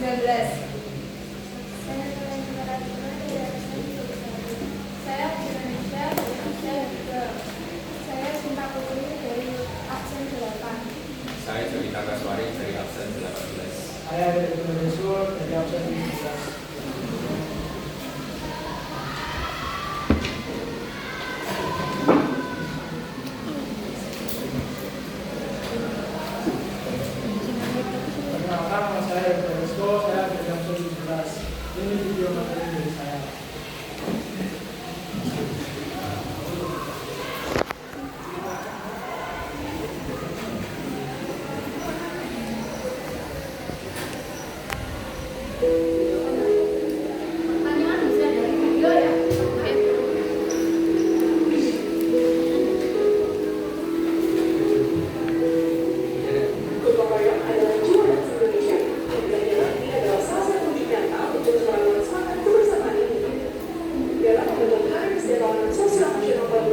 Saya Indonesia, Indonesia juga. Saya Cinta Putri dari absen 8. Saya Jelita Kaswari dari absen 18. Saya Indonesia dari absen 17. Perkenalkan, nama saya Indonesia, saya dari absen 17. Ini video materi dari saya. Pertanyaan bisa dari video ya. Gotong royong adalah jiwa bangsa Indonesia. Dan ini adalah salah satu wujud nyata untuk merawat semangat kebersamaan ini. Dalam membentuk Hari Kesejahteraan Sosial Nasional tahun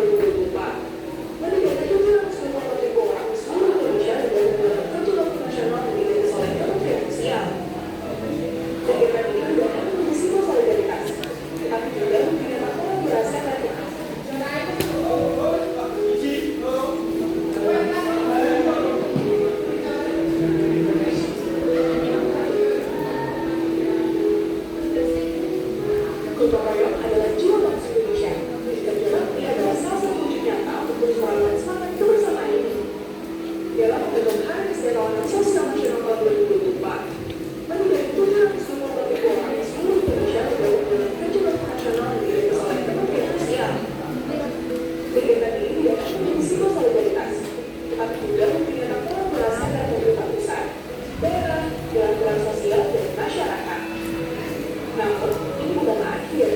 2024, melibatkan 750 orang di seluruh Indonesia dan menggunakan kartu kartu nasional memiliki oleh Kementerian Sosial. Kegiatan ini tidak hanya menjadi simbol solidaritas, tetapi juga memberikan kolaborasi antar pihak. Gotong royong adalah jiwa bangsa Indonesia. Dan ini adalah salah satu wujud nyata untuk merawat semangat kebersamaan ini. Dalam membentuk Hari Kesejahteraan Sosial Nasional tahun 2024, melibatkan 750 orang di seluruh Indonesia dan menggunakan kartu kartu nasional memiliki oleh Kementerian Sosial. Kegiatan ini tidak hanya menjadi simbol solidaritas, tetapi juga memberikan kolaborasi antar pemerintah pusat, daerah, dan peran sosial dan masyarakat. Namun, ini bukanlah akhir.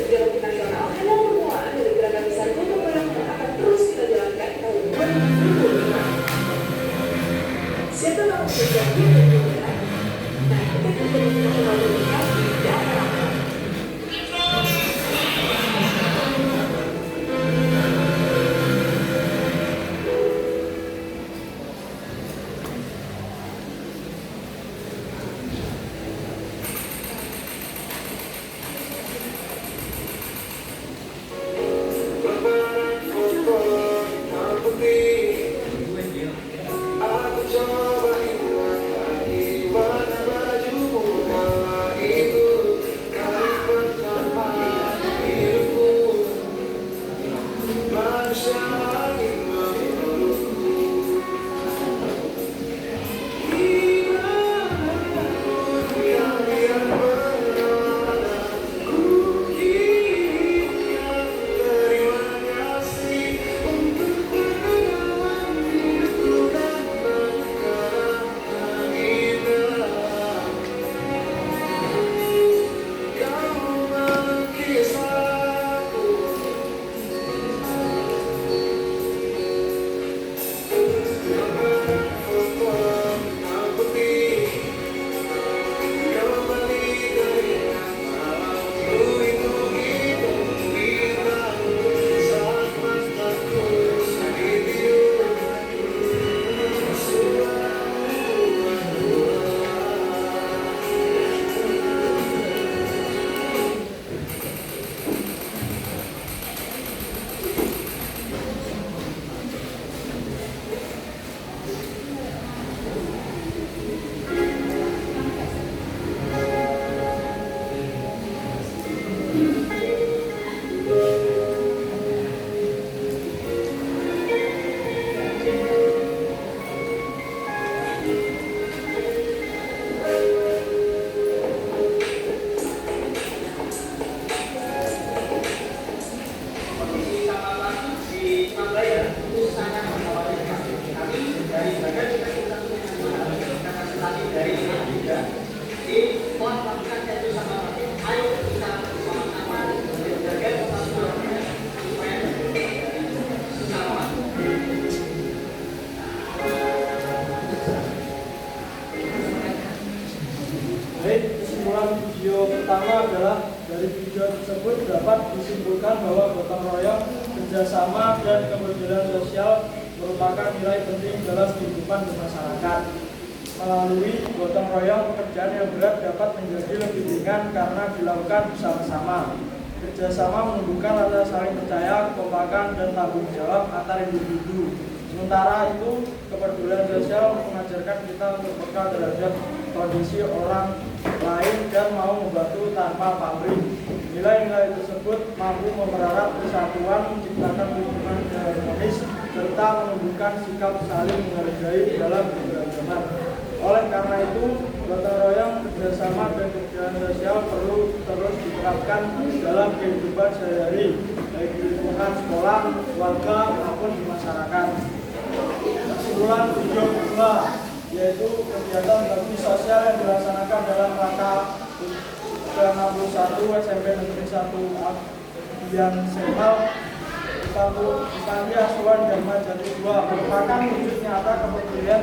Kegiatan nasional adalah permulaan dari gerakan besar gotong royong yang akan terus kita jalankan tahun 2025. Siapa yang menjadi pemimpin? Nah, kita bertemu nasional berdekat tidak akan lama. Aku coba ingat lagi warna bajumu kala itu, kali pertama hidupku, manusia lagi memelukku. Dimanapun yang biar berada, ku ingin terima kasih untuk pengalaman hidupku dan kenangan indah. Kau melukis aku, gambaran foto hitam putih, kembali teringat malamku itu bintang saat mataku sedih tidur. Kondisi catatan di Surabaya itu sangat mengkhawatirkan. Kami dari bagian representasi dari juga di mohon lakukan satu sama lain. Ayo kita bersama-sama menjaga kota Surabaya supaya selamat. Baik, kesimpulan video pertama adalah dari video tersebut dapat disimpulkan bahwa gotong royong, kerjasama, dan kepedulian sosial merupakan nilai penting dalam kehidupan bermasyarakat. Melalui gotong royong, pekerjaan yang berat dapat menjadi lebih ringan karena dilakukan bersama-sama. Kerjasama menumbuhkan rasa saling percaya, kekompakan, dan tanggung jawab antar individu. Sementara itu, kepedulian sosial mengajarkan kita untuk peka terhadap kondisi orang lain dan mau membantu tanpa pamrih. Nilai-nilai tersebut mampu memererat persatuan, menciptakan lingkungan yang harmonis, serta menumbuhkan sikap saling menghargai dalam keberagaman. Oleh karena itu, gotong royong, kerjasama, dan kerjaan sosial perlu terus diterapkan dalam kehidupan sehari-hari, baik di lingkungan sekolah, keluarga, maupun di masyarakat. Kesimpulan video kedua, yaitu kegiatan bakti sosial yang dilaksanakan dalam rangka ke-61 SMP Negeri 1 Abdian Semal Panti Asuhan Dharma Jati 2 merupakan wujud nyata kepedulian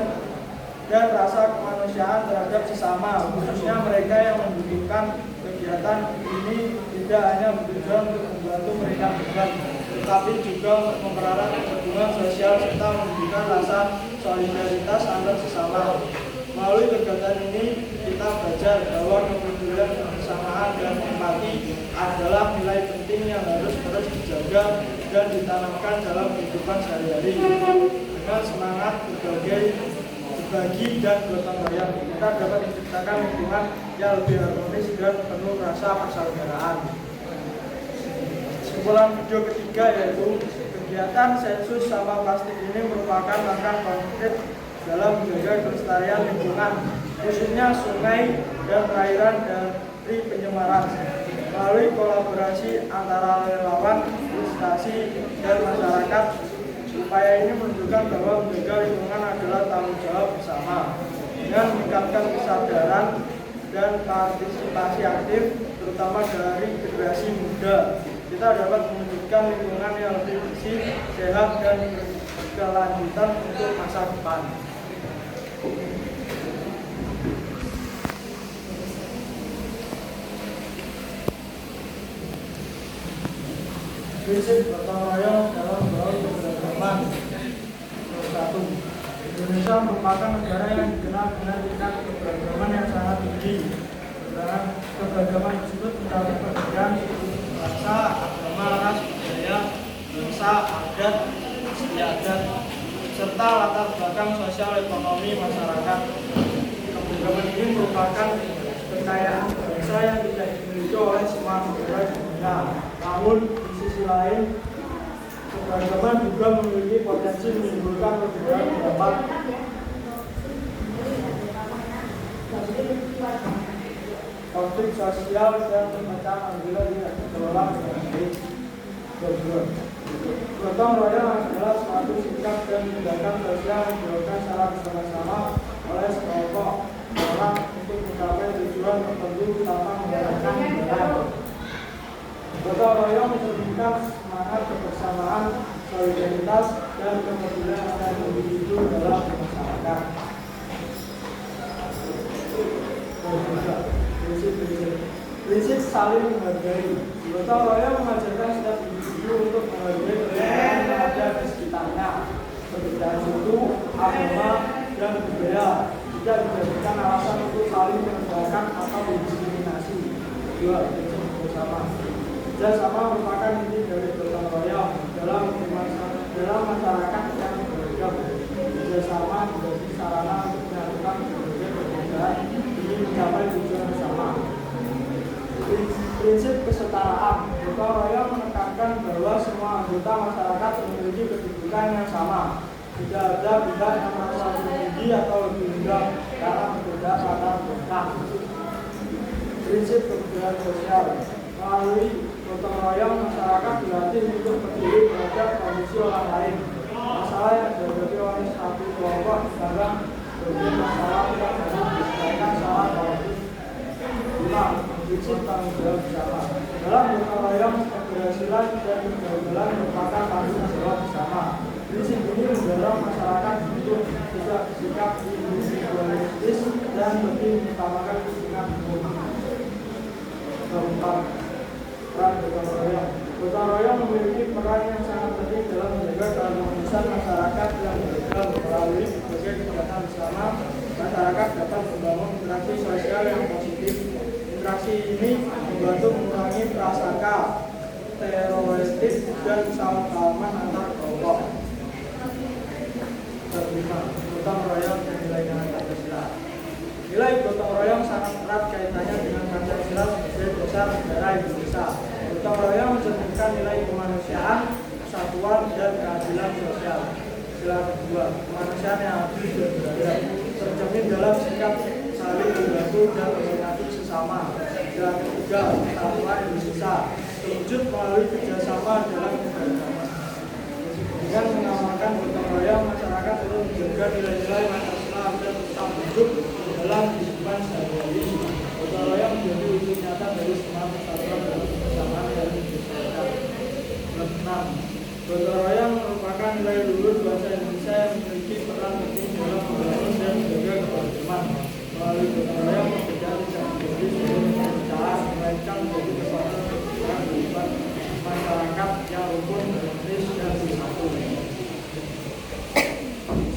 dan rasa kemanusiaan terhadap sesama, khususnya mereka yang membutuhkan. Kegiatan ini tidak hanya bertujuan untuk membantu mereka beban, tetapi juga untuk mempererat hubungan sosial serta menunjukkan rasa solidaritas antar sesama. Melalui kegiatan ini, kita belajar bahwa kepedulian, kebersamaan, dan empati adalah nilai penting yang harus terus dijaga dan ditanamkan dalam kehidupan sehari-hari. Dengan semangat berbagi dan gotong royong, kita dapat menciptakan lingkungan yang lebih harmonis dan penuh rasa persaudaraan. Kesimpulan video ketiga, yaitu kegiatan sensus sampah plastik ini merupakan langkah konkret dalam menjaga kelestarian lingkungan, khususnya sungai dan perairan dari pencemaran. Melalui kolaborasi antara relawan, instansi, dan masyarakat, upaya ini menunjukkan bahwa menjaga lingkungan adalah tanggung jawab bersama. Dengan meningkatkan kesadaran dan partisipasi aktif, terutama dari generasi muda, kita dapat mewujudkan lingkungan yang lebih bersih, sehat, dan berkelanjutan untuk masa depan. Prinsip gotong royong dalam membangun keberagaman. 1. Indonesia merupakan negara yang dikenal dengan tingkat keberagaman yang sangat tinggi. Keberagaman tersebut mencakup perbedaan suku, bangsa, agama, ras, budaya, bangsa, adat, istiadat, serta latar belakang sosial ekonomi masyarakat. Keberagaman ini merupakan kekayaan bangsa yang tidak dimiliki oleh semua negara di dunia. Namun, di sisi lain, keberagaman juga memiliki potensi menimbulkan perbedaan pendapat, konflik sosial, dan semacam apabila tidak dikelola dengan baik. Gotong royong adalah suatu sikap dan tindakan sosial yang dilakukan secara bersama-sama oleh sekelompok orang untuk mencapai tujuan tertentu tanpa menggunakan imbalan. Gotong royong menunjukkan semangat kebersamaan, solidaritas, dan kepedulian antar individu dalam masyarakat. Prinsip saling menghargai. Gotong royong mengajarkan setiap individu untuk menghargai perbedaan yang ada di sekitarnya. Perbedaan suku, agama, dan budaya tidak dijadikan alasan untuk saling merendahkan atau didiskriminasi. 2. Prinsip bersama. Kerjasama merupakan inti dari gotong royong dalam masyarakat yang beragam. Kerjasama menjadi sarana untuk menyatukan berbagai perbedaan demi mencapai tujuan bersama. Prinsip kesetaraan. Gotong royong menekankan bahwa semua anggota masyarakat memiliki kedudukan yang sama. Tidak ada pihak yang merasa lebih tinggi atau lebih rendah karena berbeda latar belakang. Prinsip kepedulian sosial. Melalui gotong royong, masyarakat dilatih untuk peduli terhadap kondisi orang lain. Masalah yang dihadapi oleh satu kelompok dalam berbagai masalah yang harus diselesaikan secara kolektif. 5. Prinsip tanggung jawab bersama. Dalam gotong royong, keberhasilan dan kegagalan merupakan tanggung jawab bersama. Prinsip ini mendorong masyarakat untuk tidak bersikap individualistis dan lebih mengutamakan kepentingan umum. Keempat, peran gotong royong. Gotong royong memiliki peran yang sangat penting dalam menjaga keharmonisan masyarakat yang beragam. Melalui berbagai kegiatan bersama, masyarakat interaksi sosial yang positif. Interaksi ini membantu mengurangi prasangka teroristik dan kesalahpahaman antar kelompok. Kelima, gotong royong dan nilai-nilai Pancasila. Nilai gotong royong sangat erat kaitannya dengan Pancasila sebagai dasar negara Indonesia. Gotong royong mencerminkan nilai kemanusiaan, persatuan, dan keadilan sosial. Sila kedua, kemanusiaan yang adil dan beradab tercermin dalam sikap saling membantu dan memperingati sesama. Sila ketiga, persatuan Indonesia terwujud melalui kerjasama dalam keberagaman. Dengan mengamalkan gotong royong, masyarakat perlu menjaga nilai-nilai Pancasila agar tetap hidup dalam kehidupan sehari-hari. Gotong royong menjadi wujud nyata dari semangat persatuan dan kebersamaan yang diperlukan. 6. Gotong royong merupakan nilai luhur bangsa Indonesia yang memiliki peran penting dalam membangun dan menjaga keberagaman. Melalui gotong royong, perbedaan tidak menjadi sebuah perpecahan, melainkan menjadi kesatuan kehidupan masyarakat yang rukun, harmonis, dan bersatu.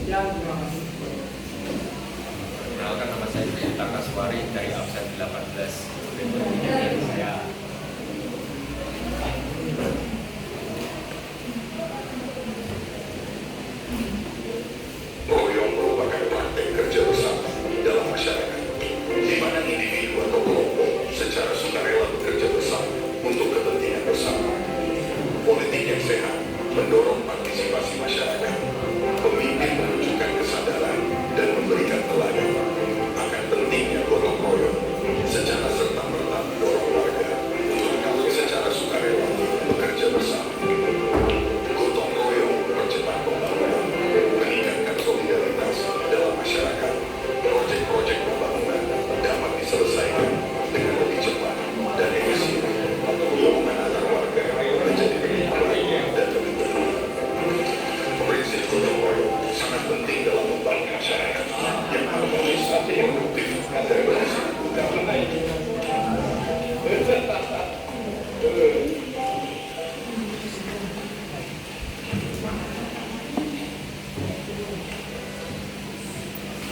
Sekian, terima kasih. Perkenalkan, nama saya Yunita Kaswari dari absen 18. Dari saya. Royong merupakan praktek kerja bersama dalam masyarakat, di mana individu atau kelompok secara sukarela bekerja bersama untuk kepentingan bersama. Politik yang sehat mendorong partisipasi masyarakat. Pemimpin menunjukkan kesadaran dan memberikan teladan akan pentingnya gotong royong secara serta-merta mendorong warga untuk secara sukarela bekerja bersama. Gotong royong mempercepat pembangunan, meningkatkan solidaritas dalam masyarakat. Proyek-proyek pembangunan dapat diselesaikan dengan lebih cepat dan efisien. Hubungan antar warga menjadi lebih baik dan lebih benar. Prinsip gotong royong sangat penting dalam membangun masyarakat yang harmonis, produktif, dan berhasil.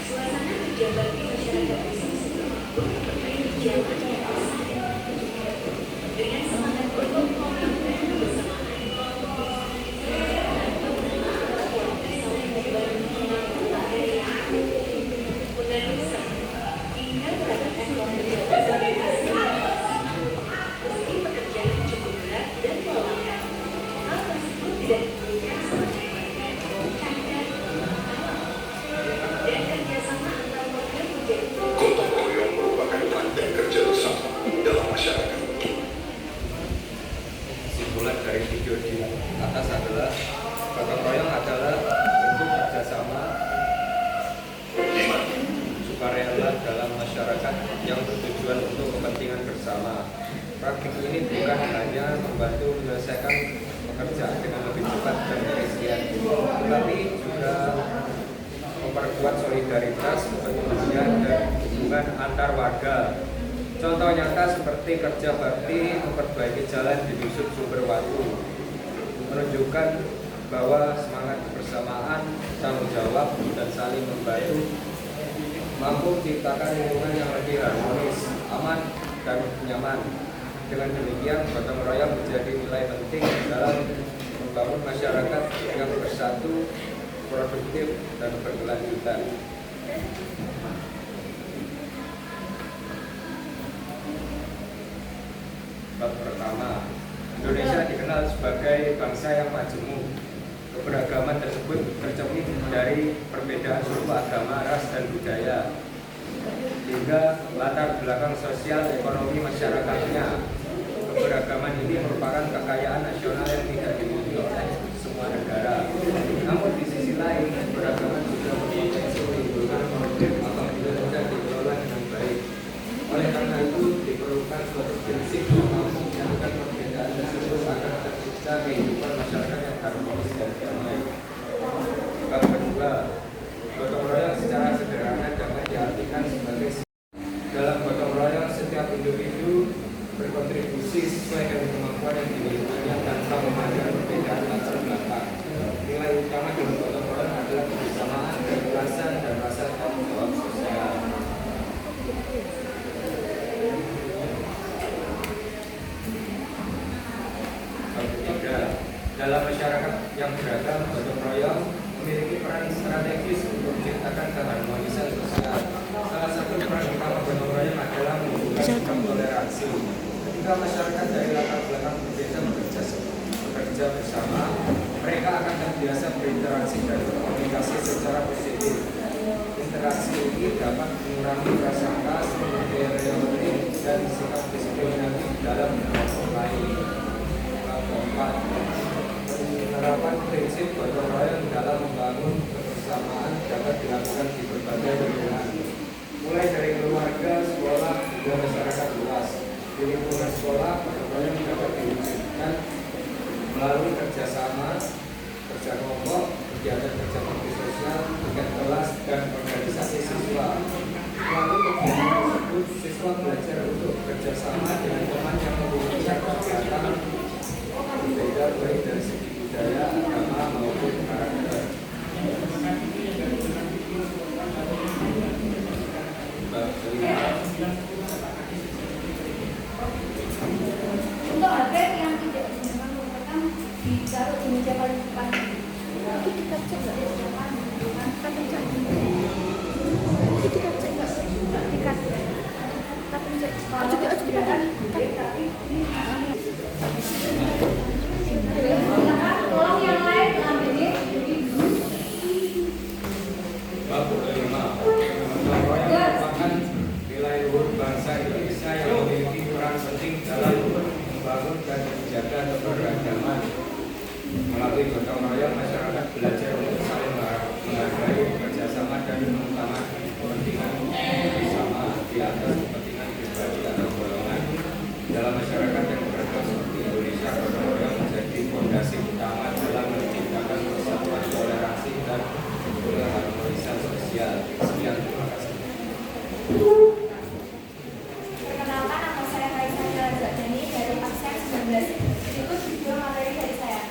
Suasana kerja bagi masyarakat pesisir berjalan dengan semangat gotong royong dan kebersamaan. Saling membantu membangun area mengenai hingga melakukan pekerjaan sebagai hasil. Meski pekerjaan cukup berat dan melelahkan, hal tersebut tidak menyebabkan semangat dan kerjasama antar warga menjadi Gotong royong merupakan praktek kerja bersama dalam masyarakat. Kesimpulan dari video di atas adalah gotong royong adalah bentuk kerjasama sukarela dalam masyarakat yang bertujuan untuk kepentingan bersama. Praktik ini bukan hanya membantu menyelesaikan pekerjaan dengan lebih cepat dan efisien, tetapi juga memperkuat solidaritas, kemanusiaan, dan hubungan antar warga. Contoh nyata seperti kerja bakti memperbaiki jalan di dusun sumber waktu, menunjukkan bahwa semangat kebersamaan, tanggung jawab, dan saling membantu mampu menciptakan lingkungan yang lebih harmonis, aman, dan nyaman. Dengan demikian, gotong royong menjadi nilai penting dalam membangun masyarakat yang bersatu, produktif, dan berkelanjutan. Bab pertama, Indonesia dikenal sebagai bangsa yang majemuk. Keberagaman tersebut tercermin dari perbedaan suku agama, ras, dan budaya, hingga latar belakang sosial ekonomi masyarakatnya. Keberagaman ini merupakan kekayaan nasional yang tidak dimiliki oleh semua negara. Namun di sisi lain, keberagaman juga berpotensi menimbulkan konflik apabila tidak dikelola dengan baik. Oleh karena itu, diperlukan suatu prinsip yang mampu menjaga perbedaan tersebut agar tercipta kehidupan masyarakat yang harmonis dan damai. Bab kedua, gotong royong secara sederhana dapat diartikan sebagai dalam gotong royong setiap individu berkontribusi sesuai dengan kemampuan yang dimilikinya tanpa memandang perbedaan latar belakang. Nilai utama dalam gotong royong adalah kebersamaan, keikhlasan, dan rasa tanggung jawab sosial. Dalam masyarakat yang beragam, gotong royong memiliki peran strategis untuk menciptakan keharmonisan sosial. Salah satu peran utama gotong royong adalah menumbuhkan sikap toleransi. Ketika masyarakat dari latar belakang berbeda bekerja bersama, mereka akan terbiasa berinteraksi dan berkomunikasi secara positif. Interaksi ini dapat mengurangi prasangka, stereotip, dan sikap diskriminatif dalam kelompok lain. Keempat, penerapan prinsip gotong royong dalam membangun kebersamaan dapat dilakukan di berbagai lingkungan, mulai dari keluarga, sekolah, hingga masyarakat luas. Di lingkungan sekolah, gotong royong dapat diwujudkan melalui kerjasama, kerja kelompok, kegiatan kerja bakti sosial, tingkat kelas, dan organisasi siswa. Melalui kegiatan tersebut, siswa belajar untuk bekerjasama dengan teman yang mempunyai kegiatan berbeda baik dari segi budaya, agama, maupun karakter. Bab kelima. Untuk HP yang tidak digunakan merupakan ditaruh di meja paling depan. Itu kita cek nggak? Kita pencet. Itu kita cek nggak? Kita pencet. Kita kan. Tolong yang lain ambilin. Bab kelima. Gotong royong merupakan nilai luhur bangsa Indonesia yang memiliki peran penting dalam membangun dan menjaga keberagaman. Melalui gotong royong, masyarakat belajar untuk saling menghargai, bekerjasama, dan mengutamakan kepentingan bersama di atas kepentingan pribadi atau golongan. Dalam masyarakat yang beragam seperti Indonesia, gotong royong menjadi fondasi utama dalam menciptakan persatuan, toleransi, dan keharmonisan sosial. Sekian, terima kasih. Perkenalkan, nama saya Raisa Dani dari absen 19. Berikut video materi dari saya.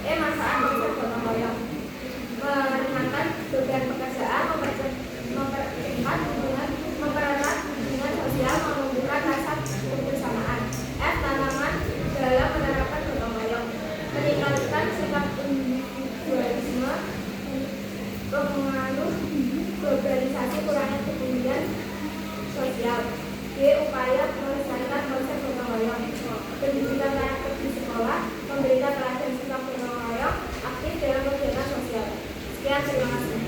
Manfaat konsep gotong royong meringankan beban pekerjaan, mempererat hubungan sosial, menumbuhkan rasa kebersamaan. F. Tantangan dalam menerapkan gotong royong meningkatkan sikap individualisme, pengaruh globalisasi, kurangnya kemudian sosial. G. Upaya melestarikan konsep gotong royong pendidikan karakter di sekolah, memberikan teladan sikap gotong royong aktif dalam kegiatan sosial. Sekian, terima kasih.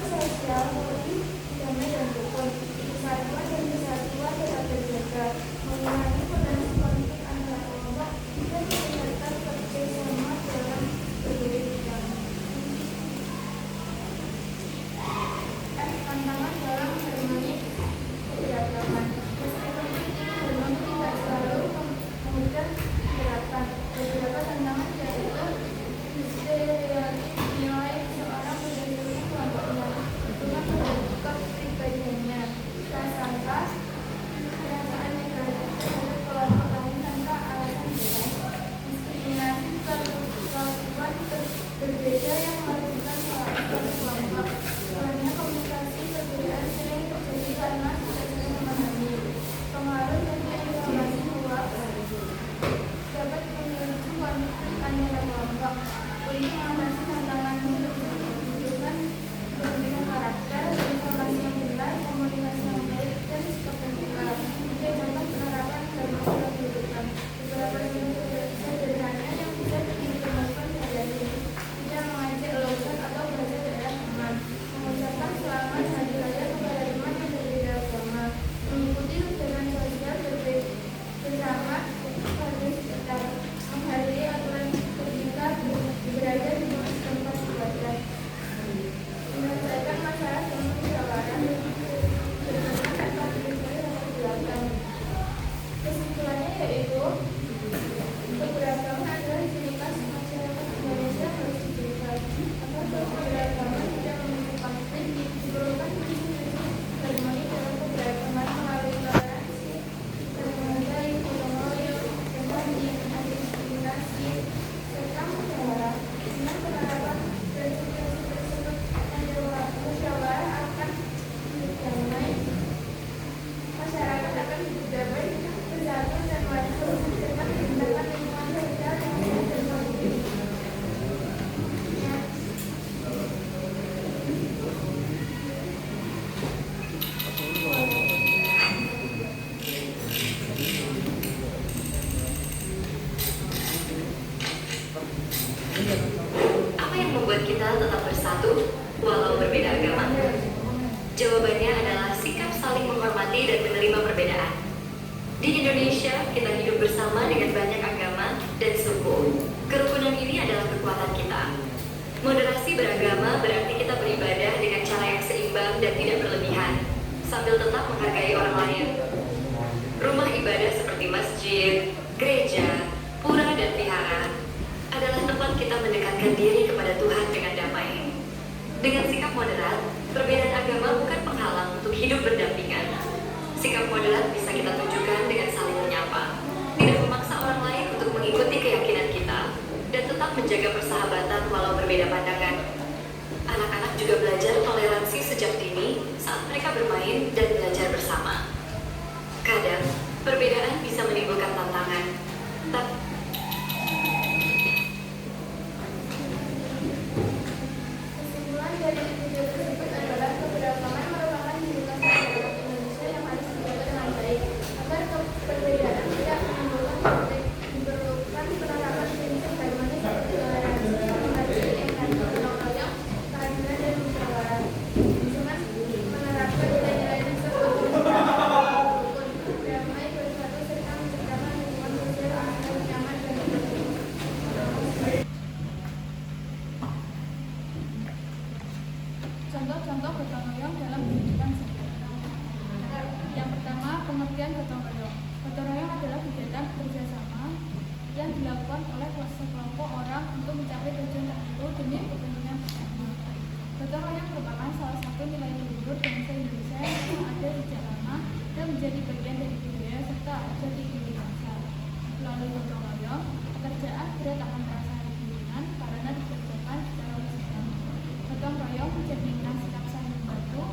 sosial seperti damai dan rukun, persatuan dan kesatuan tetap terjaga, mengurangi potensi konflik antar kelompok dan meningkatkan kerjasama dalam berbagai bidang. Tantangan dalam harmoni keberagaman. Meskipun harmoni tidak selalu memudah diterapkan, beberapa tantangan yaitu nilai seorang berdasarkan kelompoknya, dengan membentuk kepribadiannya, prasangka, perasaan negatif terhadap kelompok lain tanpa alasan jelas, diskriminasi kelakuan berbeda yang melakukan suatu kelompok, kurangnya komunikasi perbedaan sering terjadi karena tidak saling memahami, pengaruh dari informasi hoax dapat memicu konflik antara kelompok. Ini mengatasi tantangan untuk menunjukkan perbedaan karakter, informasi yang benar, komunikasi yang baik, dan sikap terbuka. Dia dapat penerapan dalam dalam kehidupan. Beberapa sederhana yang bisa ditemukan dari tidak mengajak lulusan atau belajar daerah teman, mengucapkan selamat hari raya kepada teman yang berbeda agama, mengikuti kegiatan sosial bersama pada sekitar, menghargai aturan ketika berada di tempat ibadah, menyelesaikan masalah dengan musyawarah bersama tanpa berbagai latar belakang. Kesimpulannya yaitu keberagaman adalah ciri khas masyarakat Indonesia harus dijaga agar keberagaman tidak memicu konflik. Diperlukan prinsip harmoni dalam keberagaman melalui toleransi, menghargai, gotong royong, berbagi, anti-diskriminasi, serta musyawarah. Dengan penerapan prinsip-prinsip tersebut, musyawarah akan berdamai, masyarakat akan hidup damai, bersatu dan maju, serta menciptakan lingkungan sosial yang sehat dan positif. Apa yang membuat kita tetap bersatu walau berbeda agama? Jawabannya adalah sikap saling menghormati dan menerima perbedaan. Di Indonesia, kita hidup bersama dengan banyak agama dan suku. Kerukunan ini adalah kekuatan kita. Moderasi beragama berarti kita beribadah dengan cara yang seimbang dan tidak berlebihan, sambil tetap menghargai orang lain. Rumah ibadah seperti masjid, gereja, pura, dan vihara adalah tempat kita mendekatkan diri kepada Tuhan dengan damai. Dengan sikap moderat, perbedaan agama bukan penghalang untuk hidup berdampingan. Sikap moderat bisa kita tunjukkan dengan saling menyapa, tidak memaksa orang lain untuk mengikuti keyakinan kita, dan tetap menjaga persahabatan walau berbeda pandangan. Anak-anak juga belajar toleransi sejak dini saat mereka bermain dan belajar bersama. Kadang, perbedaan bisa menimbulkan tantangan, Kesimpulan dari video tersebut adalah keberagaman merupakan ciri khas masyarakat Indonesia yang harus dijaga dengan baik agar perbedaan tidak menimbulkan konflik. Diperlukan penerapan prinsip harmoni seperti toleransi, menghargai, empati, gotong royong, keadilan, dan musyawarah. Dengan menerapkan nilai-nilai tersebut, rukun, damai, bersatu, serta menciptakan lingkungan sosial yang nyaman dan produktif. Contoh-contoh gotong royong dalam kehidupan sehari-hari. Yang pertama, pengertian gotong royong. Gotong royong adalah kegiatan kerjasama yang dilakukan oleh sekelompok orang untuk mencapai tujuan tertentu demi kepentingan bersama. Gotong royong merupakan salah satu nilai luhur bangsa Indonesia yang ada sejak lama dan menjadi bagian dari budaya serta jati diri bangsa. Melalui gotong royong, pekerjaan berat akan terasa ringan karena dikerjakan secara bersama. Gotong royong mencerminkan sikap saling membantu,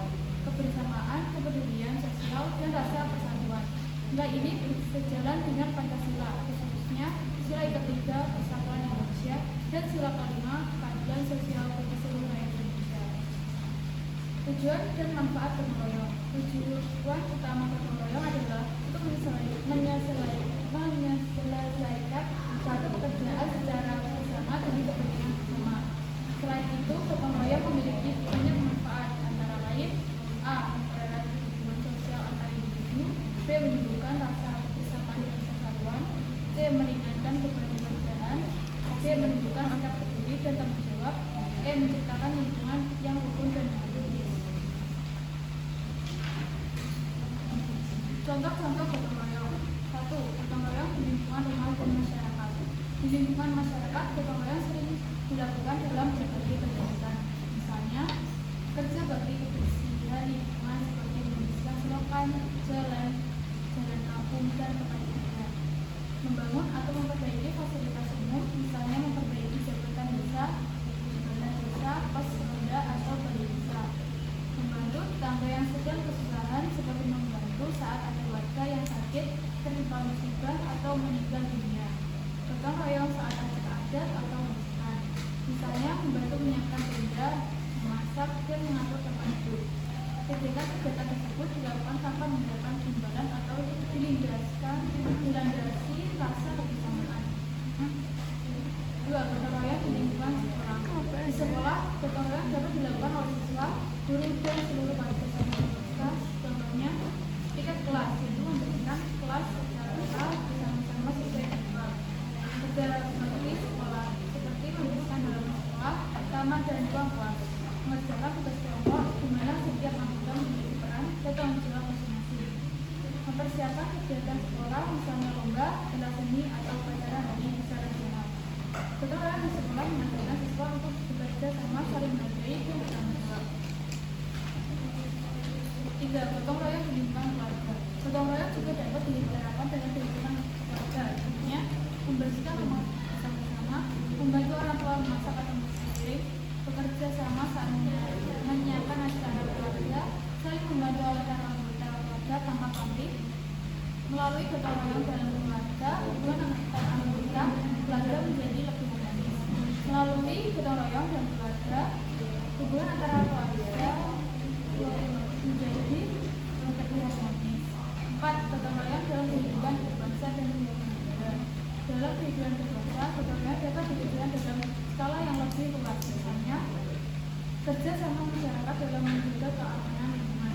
kebersamaan, kepedulian sosial, dan rasa persatuan. Nilai ini sejalan dengan Pancasila, khususnya sila ketiga Persatuan Indonesia dan sila kelima keadilan sosial bagi seluruh rakyat Indonesia. Tujuan dan manfaat gotong royong. Tujuan utama gotong royong adalah untuk menyelesaikan suatu pekerjaan secara bersama demi kepentingan bersama. Selain itu, gotong royong memiliki banyak manfaat, Contoh-contoh gotong royong. 1. Gotong royong di lingkungan rumah dan masyarakat. Di lingkungan masyarakat, gotong royong sering dilakukan dalam berbagai kegiatan. Misalnya, kerja bakti kebersihan lingkungan seperti membersihkan selokan, jalan kampung, dan tempat ibadah. Membangun atau memperbaiki fasilitas umum, misalnya memperbaiki jembatan desa, pos ronda atau balai desa. Membantu tetangga yang sedang kesusahan seperti membantu saat ada warga yang sakit, tertimpa musibah atau meninggal dunia. Gotong royong saat acara adat atau warisan, misalnya membantu menyiapkan tenda, memasak, dan mengatur tempat duduk. Kegiatan tersebut dilakukan tanpa menggunakan imbalan atau dilandasi rasa kebersamaan. 2. Gotong royong di lingkungan sekolah. Di sekolah, gotong royong dapat dilakukan oleh siswa, guru, dan seluruh warga kelas. Contohnya, tiket kelas, yaitu membersihkan kelas secara bersama-sama sesuai jadwal. Kerja bakti sekolah, seperti membersihkan halaman sekolah, taman, dan ruang kelas. Mengerjakan tugas kelompok, di mana setiap anggota memiliki peran dan tanggung jawab masing-masing. Mempersiapkan kegiatan sekolah, misalnya lomba, bela seni, atau upacara hari secara regional. Gotong royong di sekolah mengajarkan siswa untuk bekerja sama, saling menghargai, dan bertanggung jawab. 3. Gotong royong di lingkungan keluarga. Gotong royong juga dapat diterapkan dalam lingkungan keluarga, artinya membersihkan rumah bersama-sama, membantu orang tua memasak atau membersihkan piring, bekerja sama saat menyiapkan acara keluarga, saling membantu antar anggota keluarga tanpa konflik. Melalui gotong royong dalam keluarga, hubungan antar anggota keluarga menjadi lebih harmonis. Melalui gotong royong dan keluarga, hubungan antara keluarga menjadi lebih harmonis. 4. Gotong royong dalam kehidupan berbangsa dan bernegara. Dalam kehidupan berbangsa, gotong royong dapat diwujudkan dalam skala yang lebih luas, misalnya kerja sama masyarakat dalam menjaga keamanan lingkungan,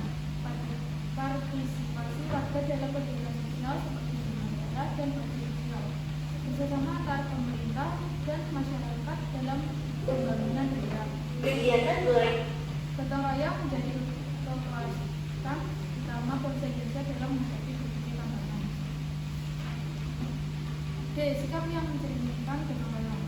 partisipasi warga dalam kegiatan sosial seperti penyelenggara dan bakti sosial, kerjasama antara pemerintah dan masyarakat dalam pembangunan daerah. Gotong royong menjadi kekuatan utama bangsa Indonesia dalam menghadapi berbagai tantangan. D. Sikap yang mencerminkan gotong royong.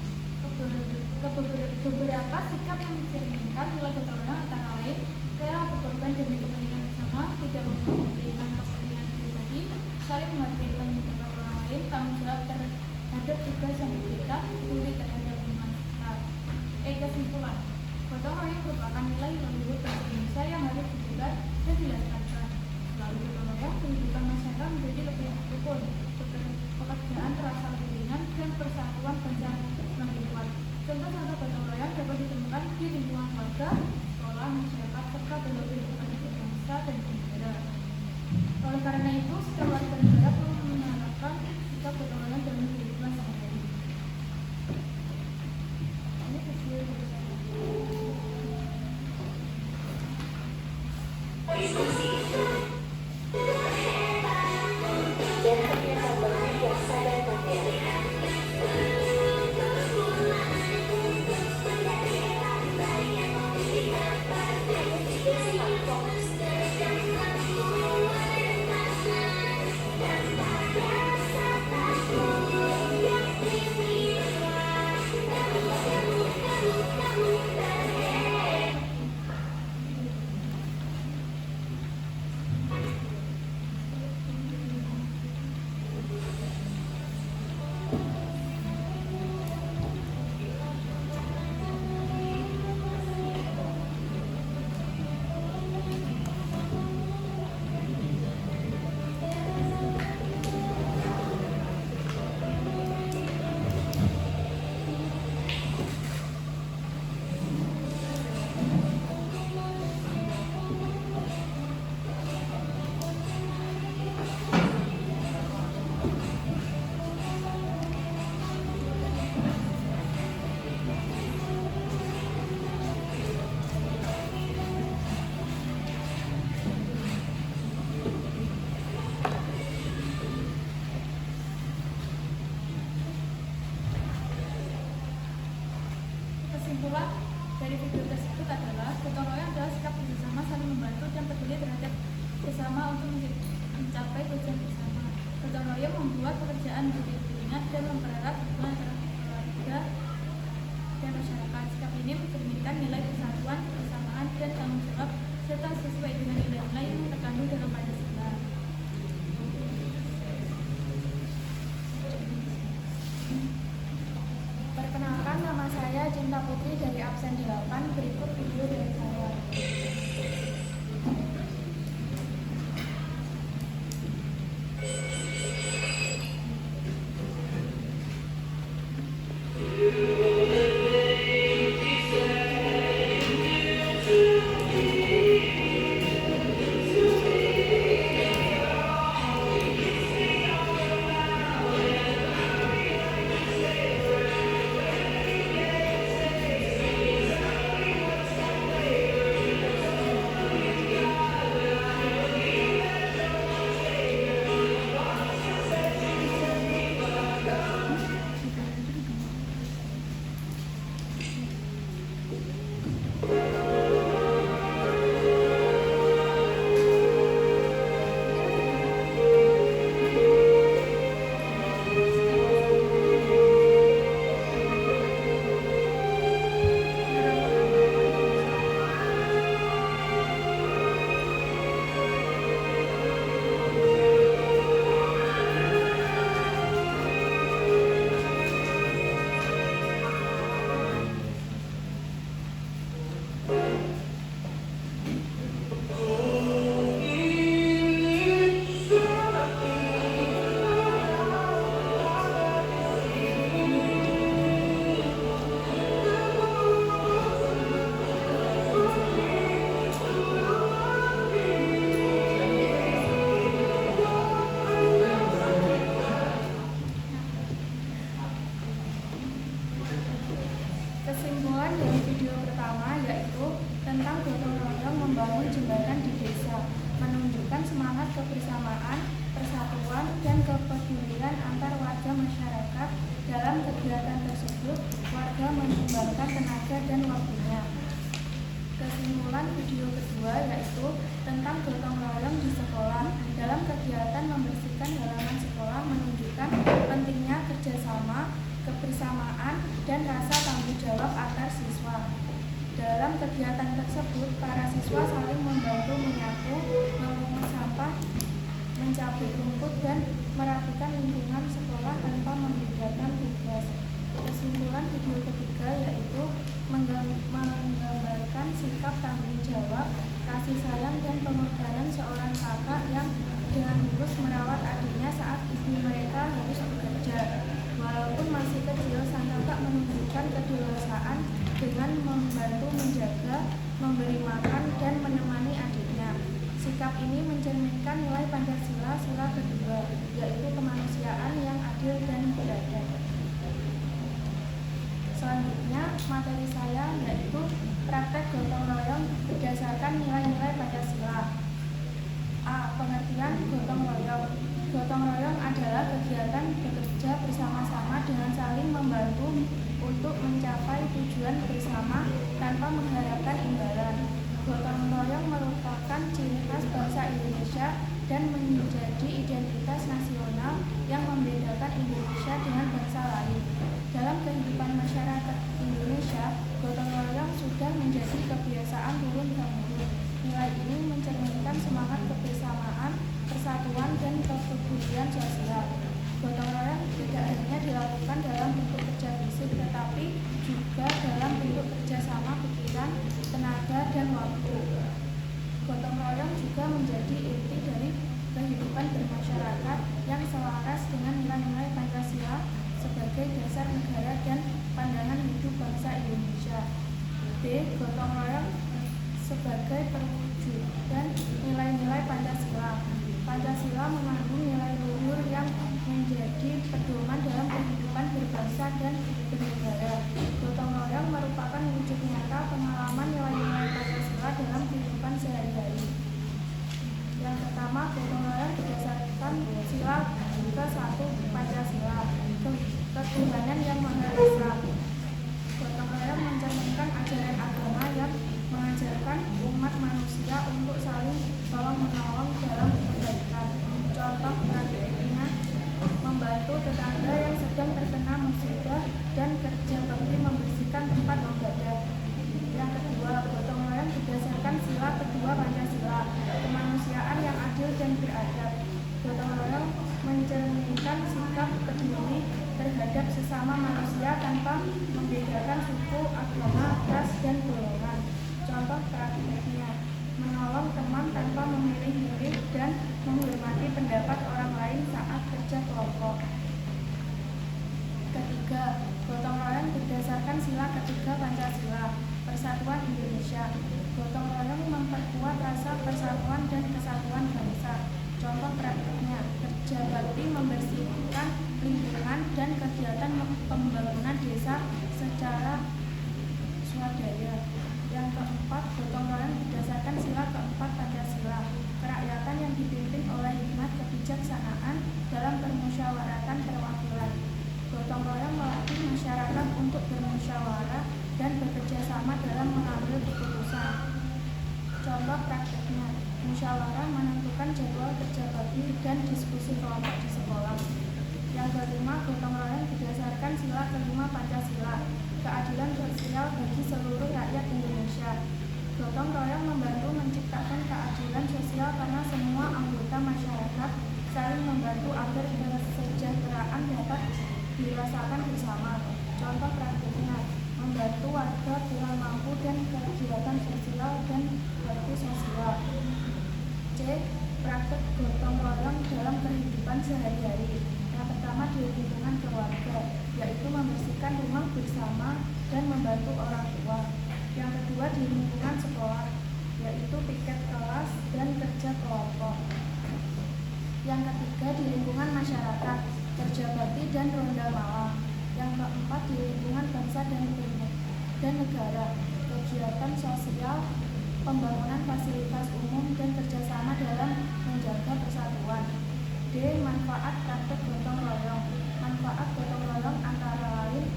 Beberapa sikap yang mencerminkan nilai gotong royong antara lain rela berkorban demi kepentingan bersama, tidak mementingkan kepentingan pribadi, saling menghargai kepentingan orang lain, tanggung jawab terhadap tugas yang diberikan, peduli terhadap lingkungan sekitar. Kesimpulan, gotong royong merupakan nilai leluhur bangsa Indonesia yang harus dijaga dan dilestarikan. Melalui gotong royong, kehidupan masyarakat menjadi lebih rukun, pekerjaan terasa lebih ringan, dan persatuan bangsa semakin kuat. Contoh-contoh gotong royong dapat ditemukan di lingkungan keluarga, sekolah, masyarakat, serta dalam kehidupan berbangsa dan bernegara. Oleh karena itu, setiap warga negara perlu menerapkan sikap gotong royong dalam kehidupan sehari-hari. Ini kecil dari saya. Dan kebiasaan baru yang sadar mandiri. tersebut, para siswa saling membantu menyapu, memungut sampah, mencabut rumput, dan merapikan lingkungan sekolah tanpa membedakan tugas. Kesimpulan video ketiga yaitu menggambarkan sikap tanggung jawab, kasih sayang, dan pengorbanan seorang kakak yang dengan tulus merawat adiknya saat ibu mereka harus bekerja. Walaupun masih kecil, sang kakak menunjukkan kedewasaan dengan membantu menjaga, memberi makan, dan menemani adiknya. Sikap ini mencerminkan nilai Pancasila sila kedua, yaitu kemanusiaan yang adil dan beradab. Selanjutnya, materi saya yaitu praktek gotong royong berdasarkan nilai-nilai Pancasila. A. Pengertian gotong royong. Gotong royong adalah kegiatan bekerja bersama-sama dengan saling membantu untuk mencapai tujuan bersama tanpa mengharapkan imbalan. Gotong royong merupakan ciri khas bangsa Indonesia dan menjadi identitas nasional yang membedakan Indonesia dengan bangsa lain. Dalam kehidupan masyarakat Indonesia, gotong royong sudah menjadi kebiasaan turun-temurun. Nilai ini mencerminkan semangat kebersamaan, persatuan, dan kepedulian sosial. Gotong royong tidak hanya dilakukan dalam bentuk kerja fisik, tetapi juga dalam bentuk kerjasama pikiran, tenaga, dan waktu. Gotong royong juga menjadi inti dari kehidupan bermasyarakat yang selaras dengan nilai-nilai Pancasila sebagai dasar negara dan pandangan hidup bangsa Indonesia. B. Gotong royong sebagai perwujudan nilai-nilai Pancasila. Pancasila mengandung nilai luhur yang menjadi pedoman dalam kehidupan berbangsa dan bernegara. Gotong royong merupakan wujud nyata pengalaman nilai-nilai Pancasila dalam kehidupan sehari-hari. Yang pertama, gotong royong berdasarkan sila ke-1 Pancasila, ketuhanan yang Maha Esa. Gotong royong mencerminkan ajaran agama yang mengajarkan umat manusia untuk saling tolong-menolong dalam kebaikan. Contoh praktiknya, membantu tetangga yang sedang terkena musibah dan kerja bakti membersihkan tempat ibadah. Yang kedua, gotong royong berdasarkan sila kedua Pancasila, kemanusiaan yang adil dan beradab. Gotong royong mencerminkan sikap peduli terhadap sesama manusia tanpa membedakan suku, agama, ras, dan golongan. Contoh praktiknya, menolong teman tanpa memilih-milih dan menghormati pendapat orang lain saat kerja kelompok. Ketiga, gotong royong berdasarkan sila ketiga Pancasila, persatuan Indonesia. Gotong royong memperkuat rasa persatuan dan kesatuan bangsa. Contoh praktiknya, kerja bakti membersihkan lingkungan dan kegiatan pembangunan desa secara swadaya. Yang keempat, gotong royong berdasarkan sila keempat Pancasila, kerakyatan yang dipimpin oleh hikmat kebijaksanaan dalam permusyawaratan perwakilan. Gotong royong melatih masyarakat untuk bermusyawarah dan bekerja sama dalam mengambil keputusan. Contoh praktiknya, musyawarah menentukan jadwal kerja bakti dan diskusi kelompok di sekolah. Yang kelima, gotong royong berdasarkan sila kelima Pancasila, keadilan sosial bagi seluruh rakyat Indonesia. Gotong royong membantu menciptakan keadilan sosial karena semua anggota masyarakat saling membantu agar kesejahteraan dapat dirasakan bersama. Contoh praktiknya, membantu warga kurang mampu dan kegiatan sosial dan bakti sosial. C. Praktek gotong royong dalam kehidupan sehari-hari. Yang pertama, di lingkungan keluarga, yaitu membersihkan rumah bersama dan membantu orang tua. Yang kedua, di lingkungan sekolah, yaitu piket kelas dan kerja kelompok. Yang ketiga, di lingkungan masyarakat, kerja bakti dan ronda malam. Yang keempat, di lingkungan bangsa dan negara, kegiatan sosial, pembangunan fasilitas umum, dan kerjasama dalam menjaga persatuan. D. Manfaat praktek gotong royong. Manfaat gotong royong antara lain,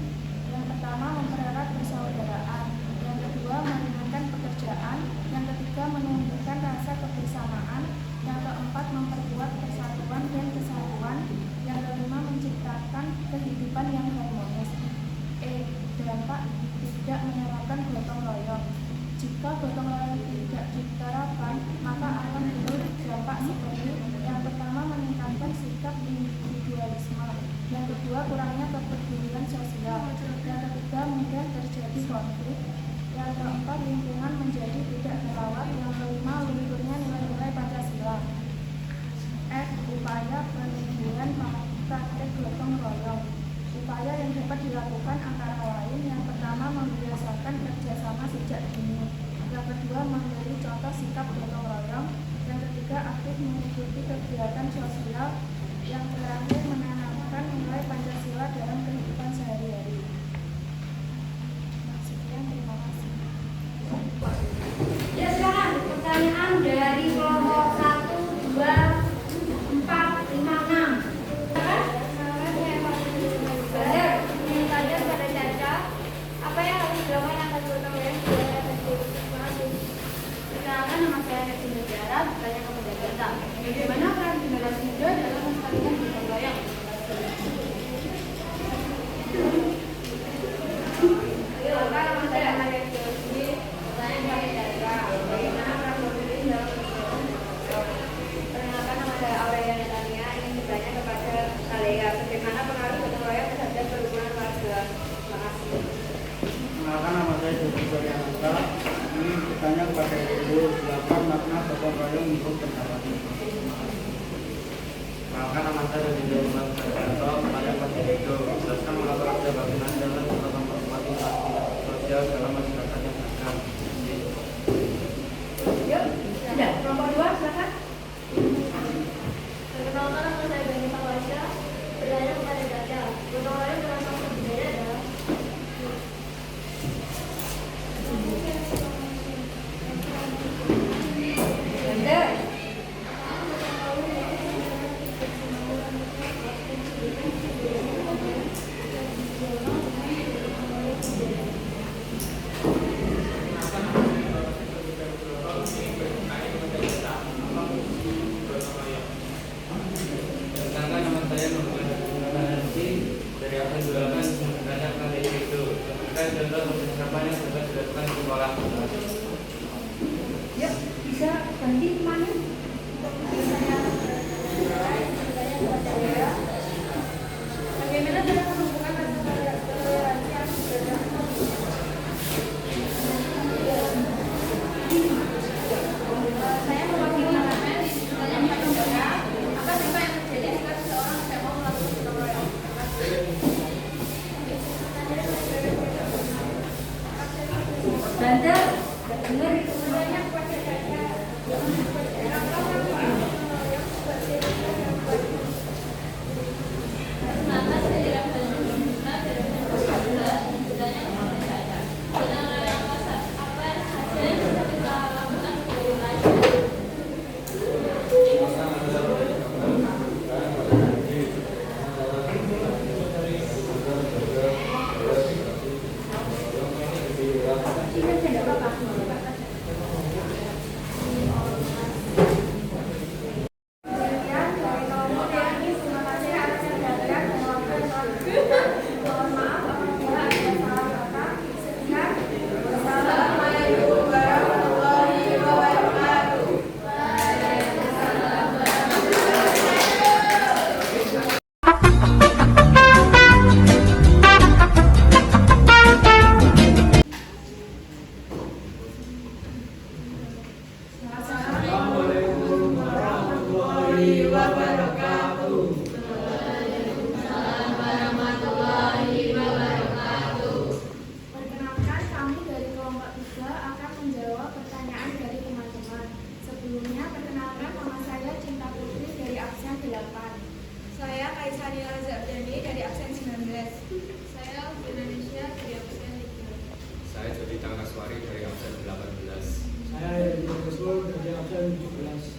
yang pertama, mempererat persaudaraan. Yang kedua, meringankan pekerjaan. Yang ketiga, menumbuhkan rasa kebersamaan. Yang keempat, memperkuat persatuan dan kesatuan. Yang kelima, menciptakan kehidupan yang harmonis. E. Dampak tidak menerapkan gotong royong. Jika gotong royong kegiatan sosial yang terakhir menanamkan nilai Pancasila dalam kehidupan sehari-hari. Sekian, terima kasih. Ya, silakan pertanyaan dari kelompok 1, 2, 4, 5, 6. Tanya pada Caca, apa yang harus dilakukan agar gotong royong supaya efektif? Terima kasih. Perkenalkan, nama saya Nessie Negara, bertanya kepada Caca. Bagaimana peran generasi muda dalam melestarikan gotong royong? Perkenalkan, nama saya Maria Josi, bertanya kepada Caca. Bagaimana peran pemerintah dalam melestarikan gotong royong? Perkenalkan, nama saya Aurelia Natania, ingin bertanya kepada Alea, bagaimana pengaruh gotong royong terhadap kerukunan warga? Terima kasih. Perkenalkan, nama saya Jody Suryananta. Ini bertanya kepada Ibu, silakan makna gotong royong menurut pendapat Ibu. Perkenalkan, nama saya Dodi Jauhan Sarjanto. Bertanya kepada Ibu, jelaskan mengapa ada bagaimana dalam tentang partisipasi sosial dalam masyarakat yang ada. Yuk, sudah. Kelompok 2, silakan. Perkenalkan, nama saya Bani Fawasya, bertanya kepada Caca. Gotong royong dalam bangsa budaya adalah Bener. Perkenalkan, nama saya Nanti dari Absen 28 bertanya kepada Ibu. Berikan contoh persiapan yang dapat dilakukan di sekolah. Yuk, bisa ganti mana? Bagaimana cara menumbuhkan rasa toleransi antar beragama? Saya mewakili parlemen, bertanya kepada Saudara, apa dampak yang terjadi jika seseorang tidak mau melakukan gotong royong? Bandel, dengar sebenarnya kepada Caca. Perkenalkan, kami dari kelompok 3 akan menjawab pertanyaan dari teman-teman. Sebelumnya, perkenalkan, nama saya Cinta Putri dari absen 8. Saya Kaisania Zardani dari absen 19. Saya Indonesia dari absen 3. Saya Jody Tangkaswari dari absen 18. Saya Yedi Rasul dari absen 17.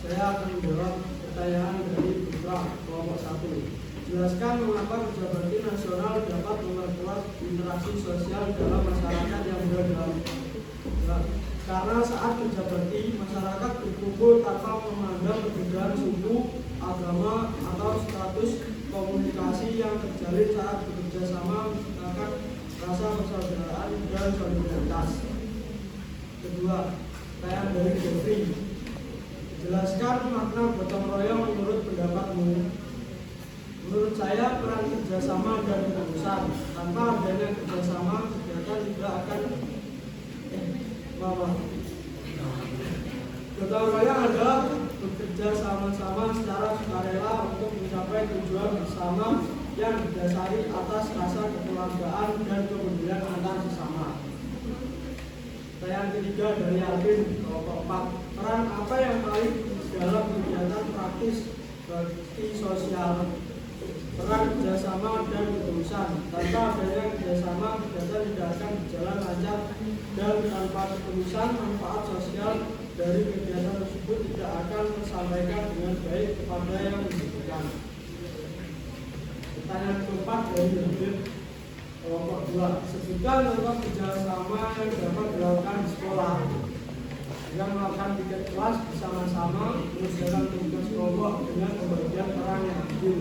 Saya akan menjawab pertanyaan dari Putra kelompok 1. Jelaskan mengapa kerja bakti nasional dapat memperkuat interaksi sosial dalam masyarakat yang beragam. Karena saat kerja bakti, masyarakat berkumpul tanpa memandang perbedaan suku, agama, atau status. Komunikasi yang terjalin saat bekerja sama menciptakan rasa persaudaraan dan solidaritas. Kedua, pertanyaan dari Jeffrey. Jelaskan makna gotong royong menurut pendapatmu. Menurut saya, peran kerjasama dan ketulusan. Tanpa adanya kerjasama, kegiatan tidak akan gotong royong adalah bekerja sama-sama secara sukarela untuk mencapai tujuan bersama yang didasari atas rasa kekeluargaan dan kepedulian antar sesama. Pertanyaan ketiga dari Alvin, kelompok 4. Peran apa yang paling dalam kegiatan praktis bakti sosial? Peran kerjasama dan ketulusan. Tanpa adanya kerjasama, kegiatan tidak akan berjalan lancar, dan tanpa ketulusan, manfaat sosial dari kegiatan tersebut tidak akan tersampaikan dengan baik kepada yang membutuhkan. Pertanyaan keempat dari David, kelompok 2. Sebutkan contoh kerjasama yang dapat dilakukan di sekolah. Dengan melakukan tiket kelas bersama-sama, mengerjakan tugas kelompok dengan pembagian peran yang adil.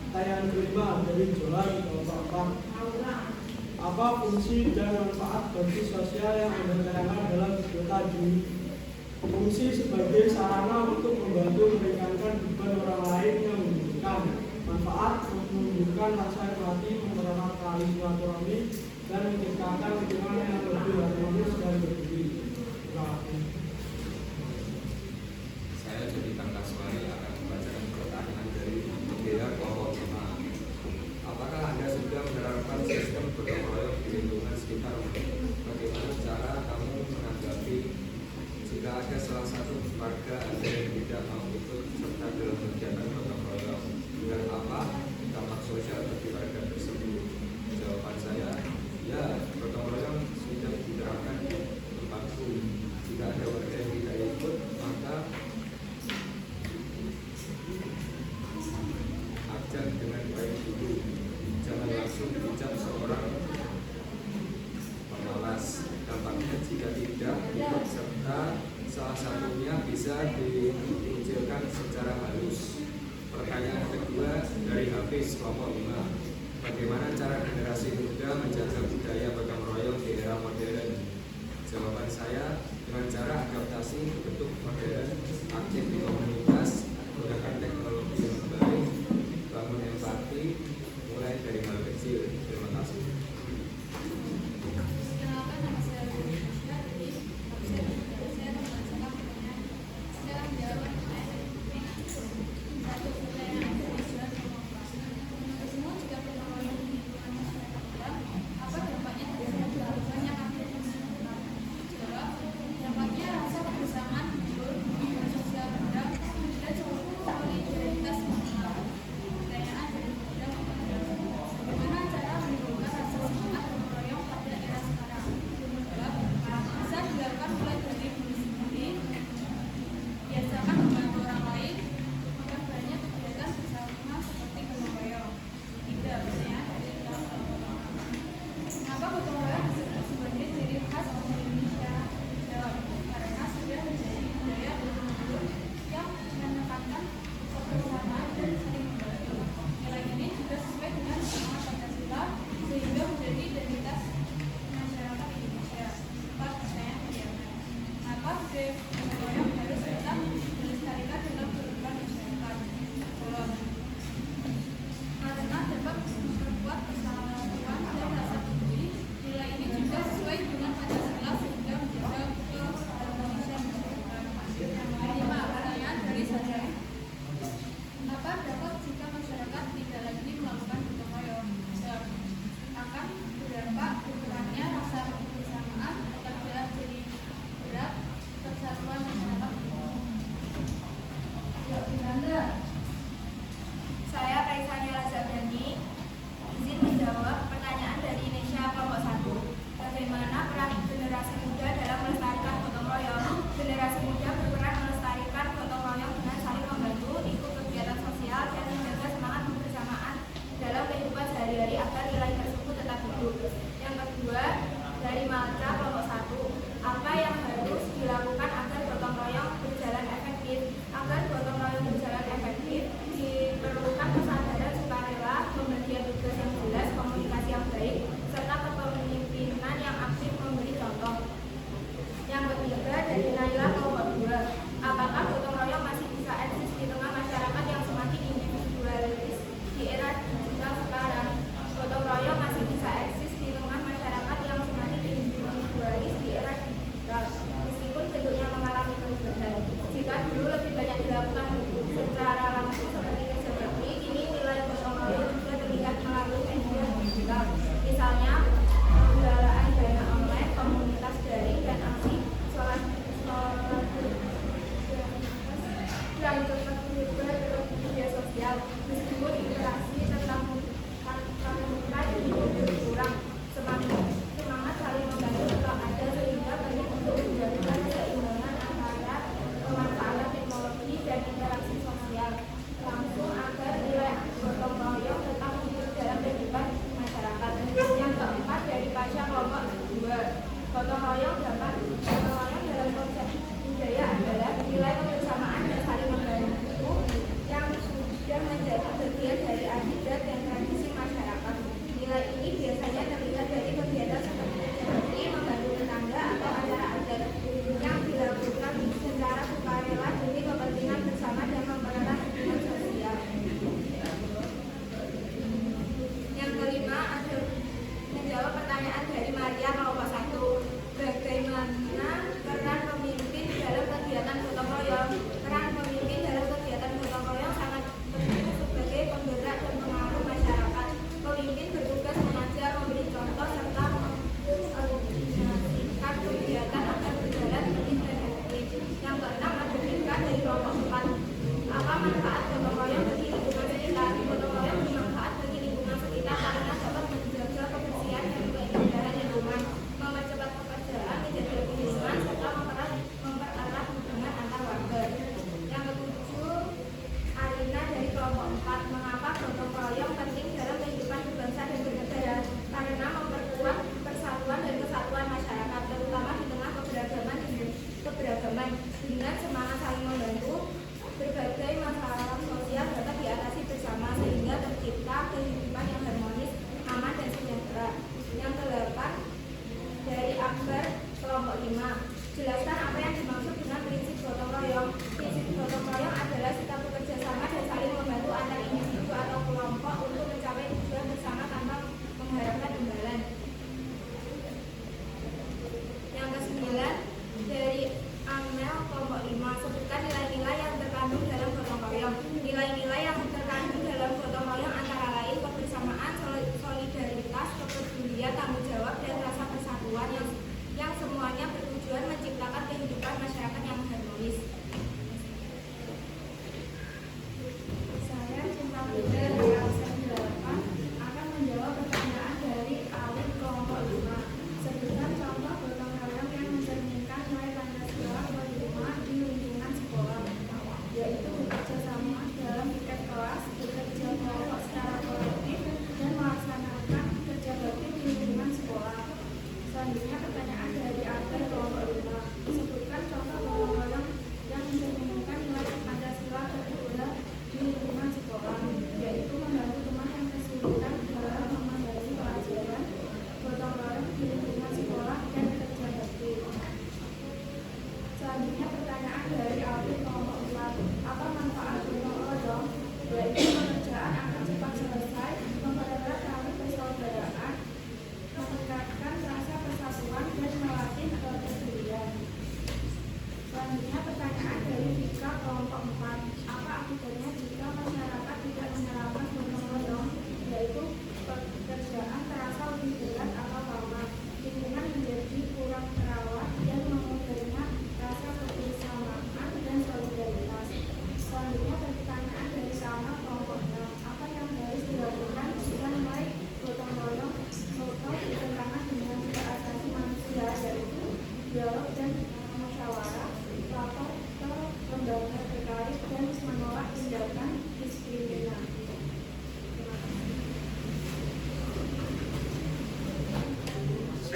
Pertanyaan kelima dari Jolan, kelompok 4. Apa fungsi dan manfaat bakti sosial yang Anda terangkan dalam video tadi? Fungsi sebagai sarana untuk membantu meringankan beban orang lain yang membutuhkan. Manfaat menunjukkan rasa empati, mempererat tali silaturahmi, dan menciptakan lingkungan yang lebih harmonis dan berdiri. Saya jadi Kaswari akan membacakan pertanyaan dari bendera kelompok 5. Apakah Anda sudah menerapkan sistem gotong royong di lingkungan sekitar? Bagaimana cara kamu menanggapi jika ada salah satu warga Anda yang tidak mau ikut serta dalam kegiatan gotong royong? Dan apa dampak sosial bagi warga tersebut? Jawaban saya, ya, gotong royong sudah diterapkan di tempatku. Jika ada warga yang tidak ikut, maka ajak dengan baik dulu. Jangan langsung dicap seorang pemalas. Dampaknya jika tidak ikut serta, salah satunya bisa dimunculkan secara halus. Pertanyaan kedua dari Hafiz, kelompok 5. Bagaimana cara generasi muda menjaga budaya gotong royong di era modern? Jawaban saya, dengan cara adaptasi ke bentuk modern, aktif di komunitas, menggunakan teknologi yang baik, bangun empati, mulai dari hal kecil. Terima kasih.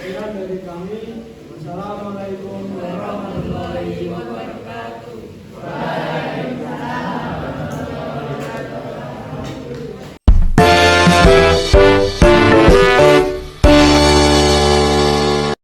Sekian dari kami. Wassalamualaikum warahmatullahi wabarakatuh.